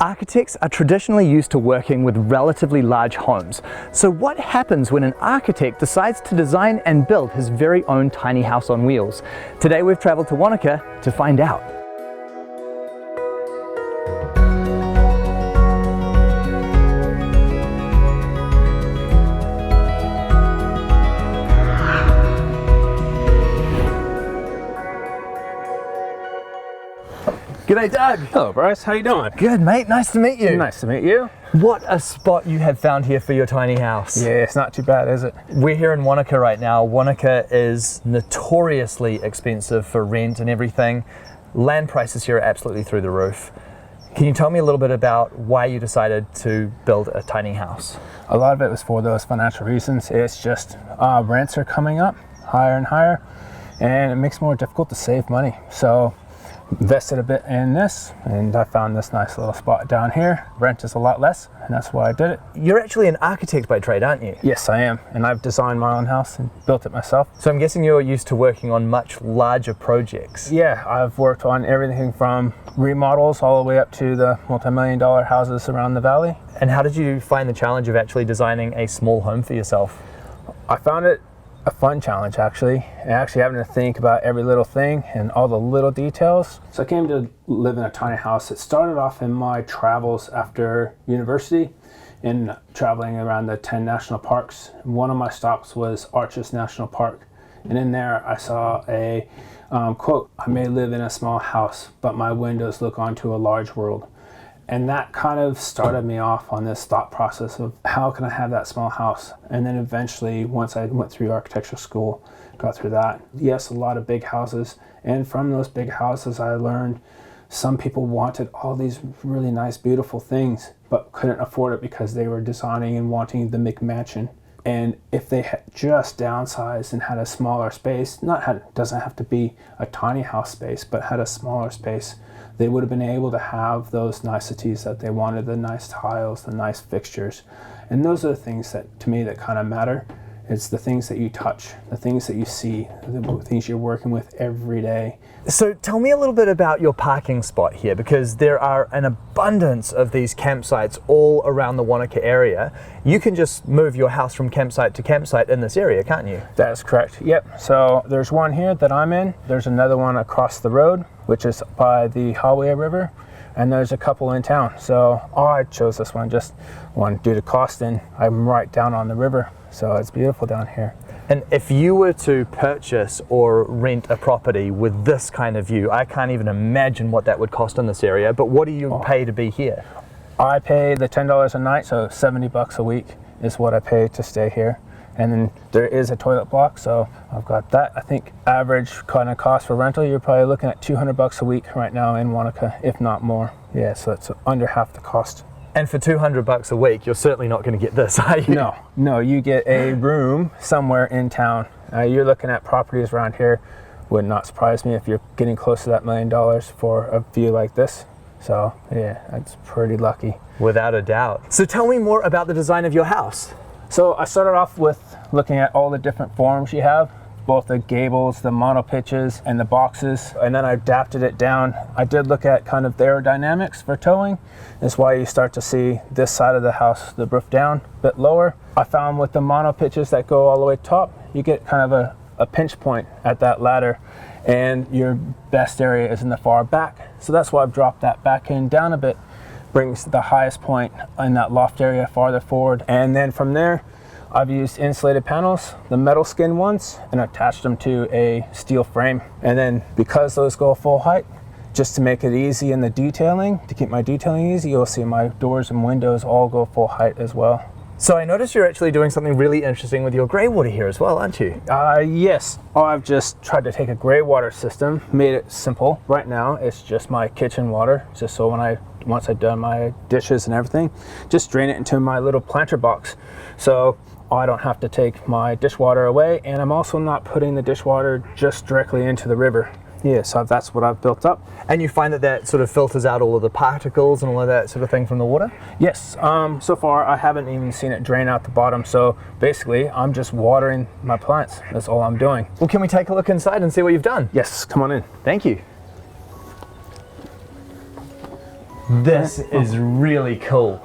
Architects are traditionally used to working with relatively large homes. So what happens when an architect decides to design and build his very own tiny house on wheels? Today we've traveled to Wanaka to find out. G'day Doug. Hello Bryce, how you doing? Good mate, nice to meet you. Nice to meet you. What a spot you have found here for your tiny house. Yeah, it's not too bad, is it? We're here in Wanaka right now. Wanaka is notoriously expensive for rent and everything. Land prices here are absolutely through the roof. Can you tell me a little bit about why you decided to build a tiny house? A lot of it was for those financial reasons. It's just rents are coming up higher and higher, and it makes it more difficult to save money. So invested a bit in this, and I found this nice little spot down here. Rent is a lot less, and that's why I did it. You're actually an architect by trade, aren't you? Yes, I am, and I've designed my own house and built it myself. So I'm guessing you're used to working on much larger projects. Yeah, I've worked on everything from remodels all the way up to the multi-million-dollar houses around the valley. And how did you find the challenge of actually designing a small home for yourself? I found it a fun challenge, actually having to think about every little thing and all the little details. So I came to live in a tiny house. It started off in my travels after university and traveling around the 10 national parks. One of my stops was Arches National Park, and in there I saw a quote, "I may live in a small house, but my windows look onto a large world." And that kind of started me off on this thought process of how can I have that small house? And then eventually, once I went through architectural school, got through that, yes, a lot of big houses. And from those big houses, I learned some people wanted all these really nice, beautiful things, but couldn't afford it because they were designing and wanting the McMansion. And if they had just downsized and had a smaller space, doesn't have to be a tiny house space, but had a smaller space, they would have been able to have those niceties that they wanted, the nice tiles, the nice fixtures. And those are the things that, to me, that kind of matter. It's the things that you touch, the things that you see, the things you're working with every day. So tell me a little bit about your parking spot here, because there are an abundance of these campsites all around the Wanaka area. You can just move your house from campsite to campsite in this area, can't you? That is correct, yep. So there's one here that I'm in. There's another one across the road, which is by the Highway River. And there's a couple in town. So I chose this one, just one due to cost, and I'm right down on the river. So it's beautiful down here. And if you were to purchase or rent a property with this kind of view, I can't even imagine what that would cost in this area, but what do you pay to be here? I pay the $10 a night, so $70 a week is what I pay to stay here. And then there is a toilet block, so I've got that. I think average kind of cost for rental, you're probably looking at $200 a week right now in Wanaka, if not more. Yeah, so it's under half the cost. And for $200 a week, you're certainly not going to get this, are you? No, you get a room somewhere in town. You're looking at properties around here. Would not surprise me if you're getting close to that $1 million for a view like this. So yeah, that's pretty lucky. Without a doubt. So tell me more about the design of your house. So I started off with looking at all the different forms you have, both the gables, the monopitches, and the boxes, and then I adapted it down. I did look at kind of the aerodynamics for towing. That's why you start to see this side of the house, the roof down, a bit lower. I found with the monopitches that go all the way top, you get kind of a pinch point at that ladder, and your best area is in the far back. So that's why I've dropped that back end down a bit. Brings the highest point in that loft area farther forward. And then from there, I've used insulated panels, the metal skin ones, and attached them to a steel frame. And then because those go full height, just to make it easy in the detailing, to keep my detailing easy, you'll see my doors and windows all go full height as well. So I noticed you're actually doing something really interesting with your grey water here as well, aren't you? Yes. I've just tried to take a grey water system, made it simple. Right now, it's just my kitchen water, just so once I've done my dishes and everything, just drain it into my little planter box. So I don't have to take my dishwater away, and I'm also not putting the dishwater just directly into the river. Yeah, so that's what I've built up. And you find that that sort of filters out all of the particles and all of that sort of thing from the water? Yes, so far I haven't even seen it drain out the bottom, so basically I'm just watering my plants. That's all I'm doing. Well, can we take a look inside and see what you've done? Yes, come on in. Thank you. This is really cool.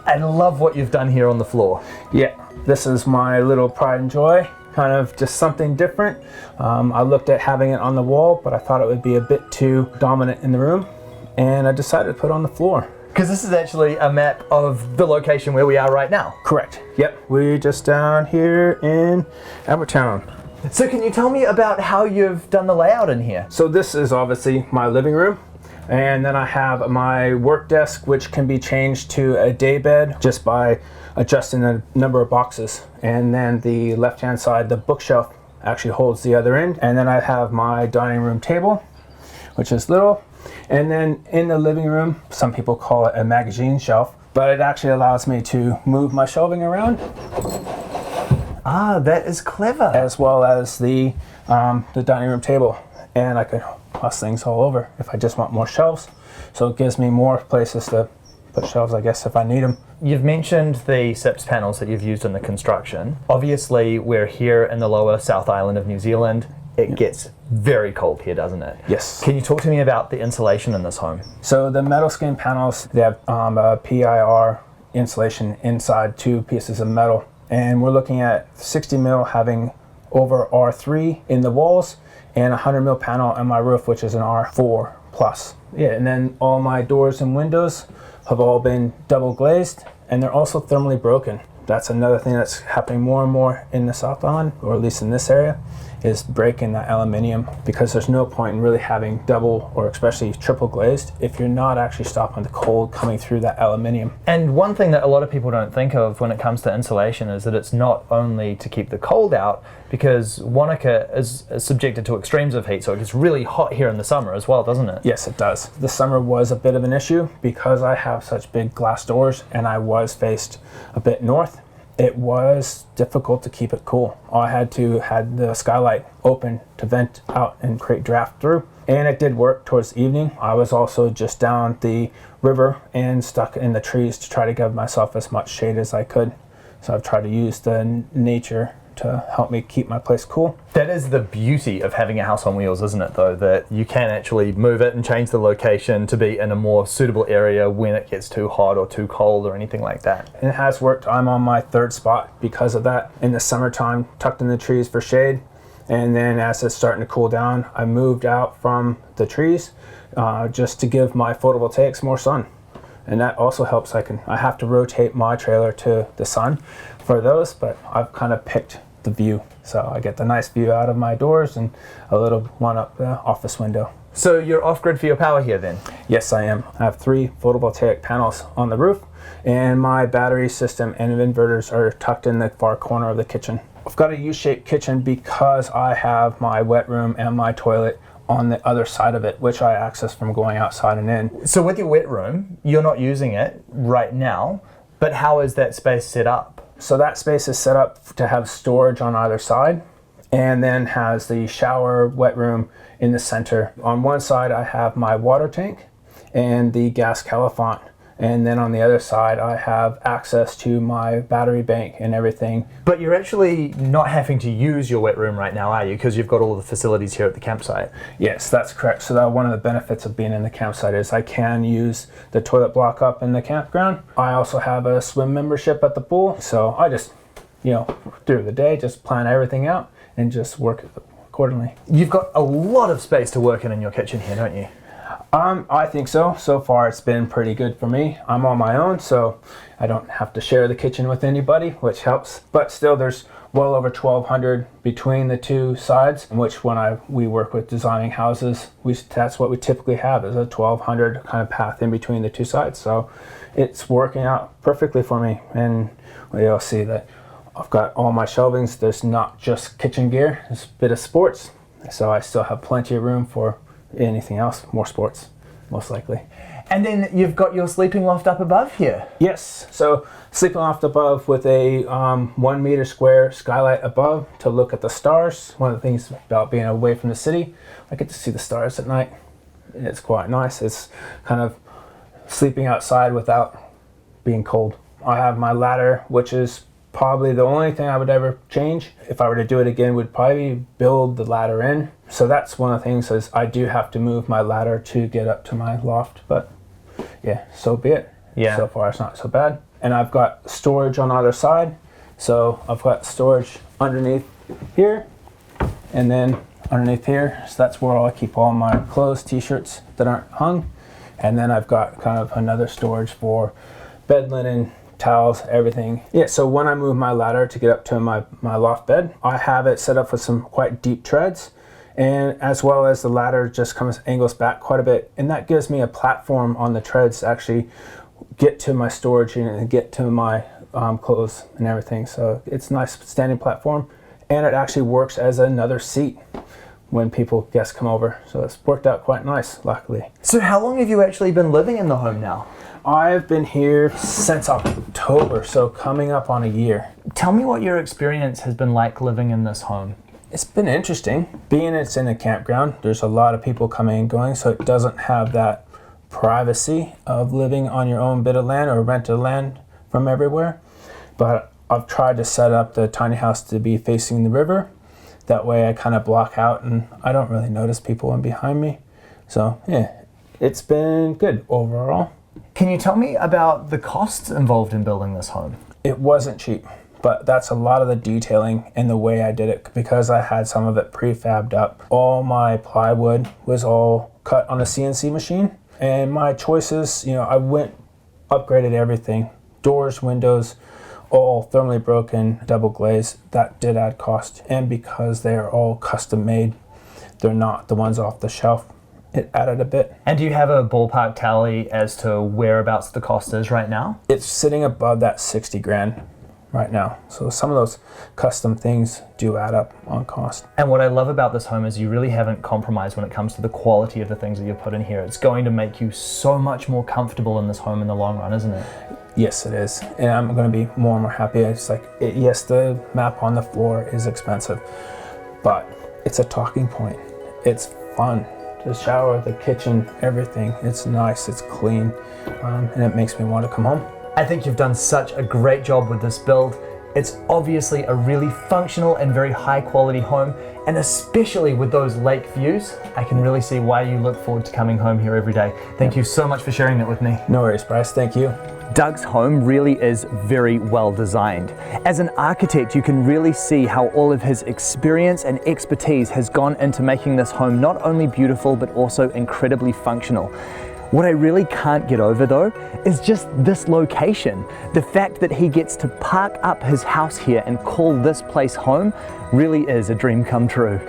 I love what you've done here on the floor. Yeah, this is my little pride and joy, kind of just something different. I looked at having it on the wall, but I thought it would be a bit too dominant in the room, and I decided to put it on the floor. Because this is actually a map of the location where we are right now. Correct. Yep, we're just down here in Albertown. So can you tell me about how you've done the layout in here? So this is obviously my living room. And then I have my work desk, which can be changed to a day bed just by adjusting the number of boxes. And then the left-hand side, the bookshelf actually holds the other end. And then I have my dining room table, which is little. And then in the living room, some people call it a magazine shelf, but it actually allows me to move my shelving around. Ah, that is clever. As well as the dining room table. And I could toss things all over if I just want more shelves. So it gives me more places to put shelves, I guess, if I need them. You've mentioned the SIPS panels that you've used in the construction. Obviously, we're here in the lower South Island of New Zealand. It gets very cold here, doesn't it? Yes. Can you talk to me about the insulation in this home? So the metal skin panels, they have a PIR insulation inside 2 pieces of metal. And we're looking at 60 mil having over R3 in the walls, and a 100 mil panel on my roof, which is an R4 plus. Yeah, and then all my doors and windows have all been double glazed, and they're also thermally broken. That's another thing that's happening more and more in the South Island, or at least in this area, is breaking that aluminium, because there's no point in really having double or especially triple glazed if you're not actually stopping the cold coming through that aluminium. And one thing that a lot of people don't think of when it comes to insulation is that it's not only to keep the cold out, because Wanaka is subjected to extremes of heat, so it gets really hot here in the summer as well, doesn't it? Yes, it does. The summer was a bit of an issue because I have such big glass doors and I was faced a bit north. It was difficult to keep it cool. I had to have the skylight open to vent out and create draft through. And it did work towards the evening. I was also just down the river and stuck in the trees to try to give myself as much shade as I could. So I've tried to use the nature to help me keep my place cool. That is the beauty of having a house on wheels, isn't it, though, that you can actually move it and change the location to be in a more suitable area when it gets too hot or too cold or anything like that. And it has worked. I'm on my 3rd spot because of that. In the summertime, tucked in the trees for shade. And then as it's starting to cool down, I moved out from the trees just to give my photovoltaics more sun. And that also helps. I have to rotate my trailer to the sun for those, but I've kind of picked the view. So I get the nice view out of my doors and a little one up the office window. So you're off-grid for your power here then? Yes, I am. I have 3 photovoltaic panels on the roof, and my battery system and inverters are tucked in the far corner of the kitchen. I've got a U-shaped kitchen because I have my wet room and my toilet on the other side of it, which I access from going outside and in. So with your wet room, you're not using it right now, but how is that space set up? So that space is set up to have storage on either side, and then has the shower, wet room in the center. On one side I have my water tank and the gas califont, and then on the other side I have access to my battery bank and everything. But you're actually not having to use your wet room right now, are you? Because you've got all of the facilities here at the campsite. Yes, that's correct. So that one of the benefits of being in the campsite is I can use the toilet block up in the campground. I also have a swim membership at the pool, so I just, through the day, just plan everything out and just work accordingly. You've got a lot of space to work in your kitchen here, don't you? I think so. So far it's been pretty good for me. I'm on my own, so I don't have to share the kitchen with anybody, which helps. But still, there's well over 1,200 between the 2 sides, which when we work with designing houses, that's what we typically have, is a 1,200 kind of path in between the 2 sides. So it's working out perfectly for me. And you'll see that I've got all my shelvings. There's not just kitchen gear, there's a bit of sports. So I still have plenty of room for anything else, more sports, most likely. And then you've got your sleeping loft up above here. Yes, so sleeping loft above with a 1 meter square skylight above to look at the stars. One of the things about being away from the city, I get to see the stars at night. It's quite nice. It's kind of sleeping outside without being cold. I have my ladder, which is probably the only thing I would ever change. If I were to do it again, would probably build the ladder in. So that's one of the things, is I do have to move my ladder to get up to my loft. But yeah, so be it. Yeah. So far, it's not so bad. And I've got storage on either side. So I've got storage underneath here and then underneath here. So that's where I keep all my clothes, t-shirts that aren't hung. And then I've got kind of another storage for bed linen, towels, everything. Yeah, so when I move my ladder to get up to my loft bed, I have it set up with some quite deep treads. And as well as the ladder just angles back quite a bit. And that gives me a platform on the treads to actually get to my storage unit and get to my clothes and everything. So it's a nice standing platform, and it actually works as another seat when guests come over. So it's worked out quite nice, luckily. So how long have you actually been living in the home now? I've been here since October, so coming up on a year. Tell me what your experience has been like living in this home. It's been interesting. Being it's in a campground, there's a lot of people coming and going, so it doesn't have that privacy of living on your own bit of land or rented land from everywhere. But I've tried to set up the tiny house to be facing the river. That way I kind of block out and I don't really notice people in behind me. So yeah, it's been good overall. Can you tell me about the costs involved in building this home? It wasn't cheap, but that's a lot of the detailing and the way I did it, because I had some of it prefabbed up. All my plywood was all cut on a CNC machine, and my choices, I upgraded everything. Doors, windows, all thermally broken, double glazed. That did add cost, and because they are all custom made, they're not the ones off the shelf, it added a bit. And do you have a ballpark tally as to whereabouts the cost is right now? It's sitting above that 60 grand right now. So some of those custom things do add up on cost. And what I love about this home is you really haven't compromised when it comes to the quality of the things that you put in here. It's going to make you so much more comfortable in this home in the long run, isn't it? Yes, it is. And I'm going to be more and more happy. It's like, yes, the map on the floor is expensive, but it's a talking point. It's fun. The shower, the kitchen, everything. It's nice, it's clean, and it makes me want to come home. I think you've done such a great job with this build. It's obviously a really functional and very high quality home, and especially with those lake views, I can really see why you look forward to coming home here every day. Thank you so much for sharing that with me. No worries, Bryce, thank you. Doug's home really is very well designed. As an architect, you can really see how all of his experience and expertise has gone into making this home not only beautiful, but also incredibly functional. What I really can't get over though is just this location. The fact that he gets to park up his house here and call this place home really is a dream come true.